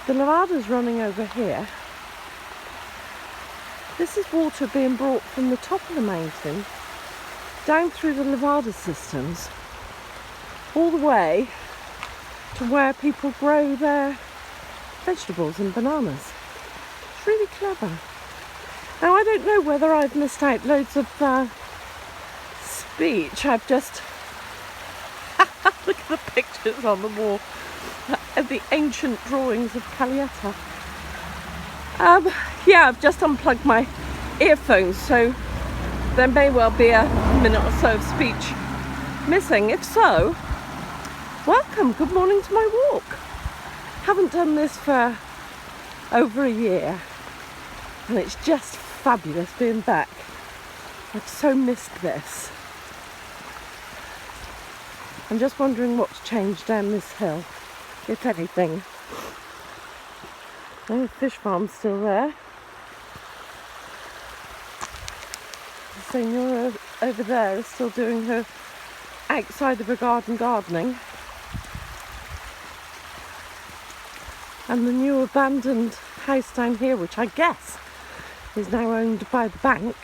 The Levada's running over here. This is water being brought from the top of the mountain down through the Levada systems all the way to where people grow their vegetables and bananas. It's really clever. Now I don't know whether I've missed out loads of speech. I've just look at the pictures on the wall of the ancient drawings of Calietta. Yeah, I've just unplugged my earphones, so there may well be a minute or so of speech missing. If so, welcome, good morning to my walk. Haven't done this for over a year, and it's just fabulous being back. I've so missed this. I'm just wondering what's changed down this hill, if anything. Oh, the fish farm's still there. The senora over there is still doing her outside of her garden gardening. And the new abandoned house down here, which I guess is now owned by the bank,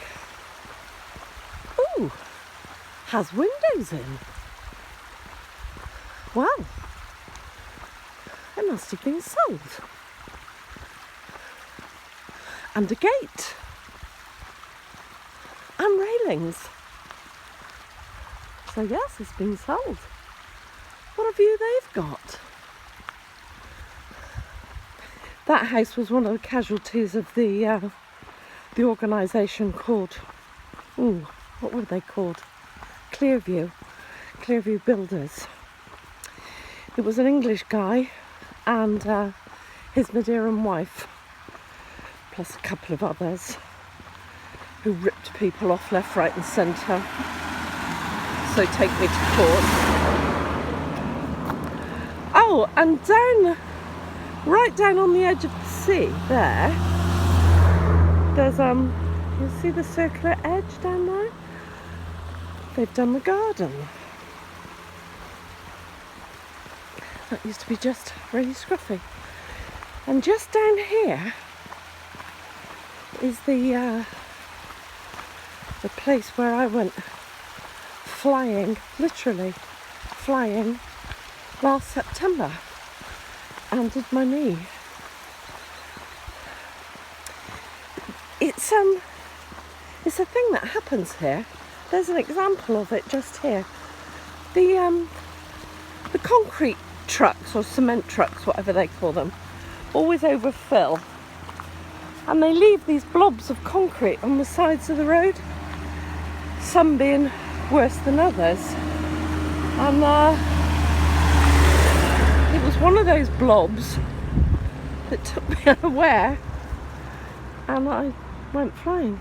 ooh, has windows in. Wow, it must have been sold. And a gate. And railings. So yes, it's been sold. What a view they've got. That house was one of the casualties of the organisation called, what were they called? Clearview Builders. It was an English guy and his Madeiran wife, plus a couple of others, who ripped people off left, right and centre. So take me to court. Oh, and right down on the edge of the sea there's you see the circular edge down there? They've done the garden. That used to be just really scruffy. And just down here is the place where I went flying, literally flying, last September and did my knee. It's a thing that happens here. There's an example of it just here. The concrete trucks or cement trucks, whatever they call them, always overfill, and they leave these blobs of concrete on the sides of the road, some being worse than others. And it was one of those blobs that took me unaware and I went flying.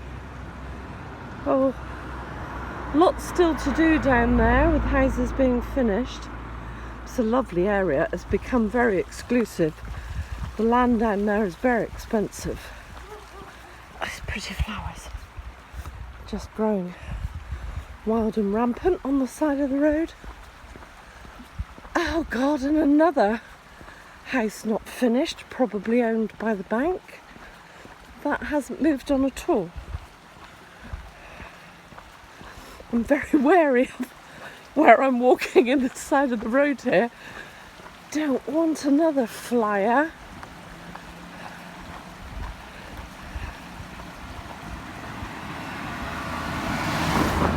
Oh, lots still to do down there with houses being finished. It's a lovely area. It's become very exclusive. The land down there is very expensive. It's pretty flowers just growing wild and rampant on the side of the road. Oh God, and another house not finished, probably owned by the bank, that hasn't moved on at all. I'm very wary of where I'm walking in the side of the road here. Don't want another flyer.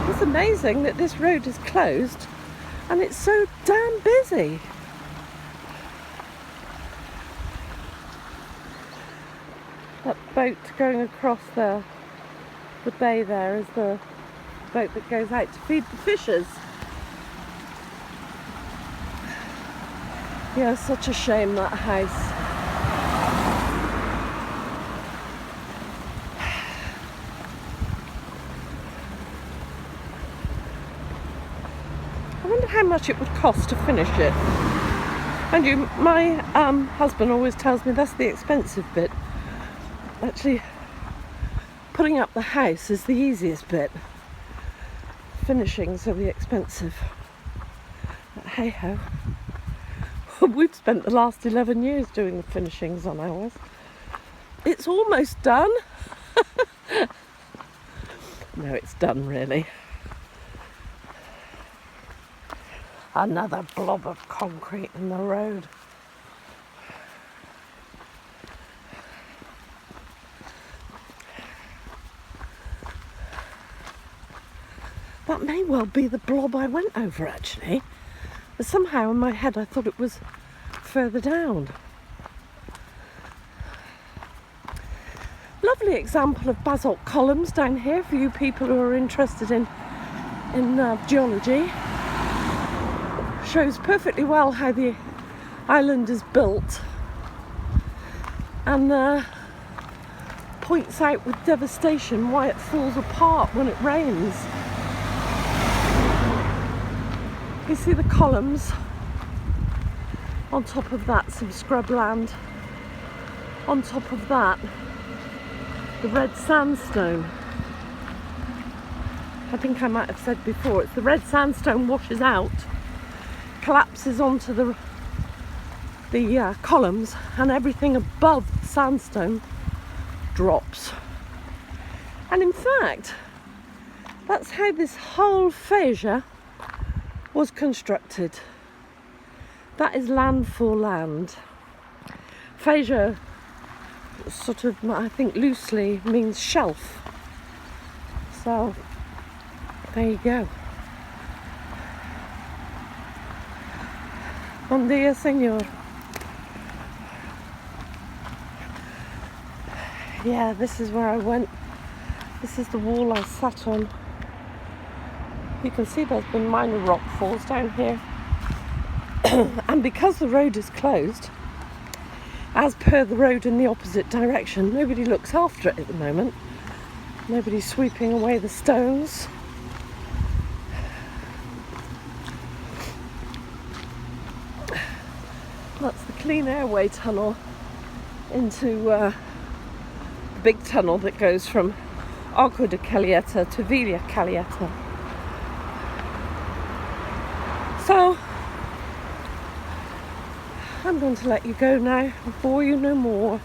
It's amazing that this road is closed and it's so damn busy. That boat going across the bay there is the boat that goes out to feed the fishes. Yeah, such a shame, that house. I wonder how much it would cost to finish it. And my husband always tells me that's the expensive bit. Actually, putting up the house is the easiest bit. Finishings are the expensive. But hey ho. we've spent the last 11 years doing the finishings on ours. It's almost done. No, it's done really. Another blob of concrete in the road. That may well be the blob I went over actually. But somehow in my head I thought it was further down. Lovely example of basalt columns down here for you people who are interested in geology. Shows perfectly well how the island is built and points out with devastation why it falls apart when it rains. You see the columns, on top of that some scrubland, on top of that the red sandstone. I think I might have said before, it's the red sandstone washes out, collapses onto the columns, and everything above the sandstone drops. And in fact, that's how this whole fascia was constructed. That is landfall land. Fascia sort of, I think loosely means shelf. So there you go. Bom dia, senor. Yeah, this is where I went. This is the wall I sat on. You can see there's been minor rock falls down here. And because the road is closed, as per the road in the opposite direction, nobody looks after it at the moment. Nobody's sweeping away the stones. That's the Clean Airway tunnel into the big tunnel that goes from Arco de Caleta to Villa Caleta. So I'm going to let you go now, bore you no more,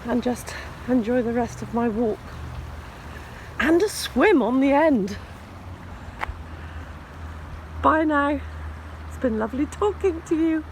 and just enjoy the rest of my walk and a swim on the end. Bye now. It's been lovely talking to you.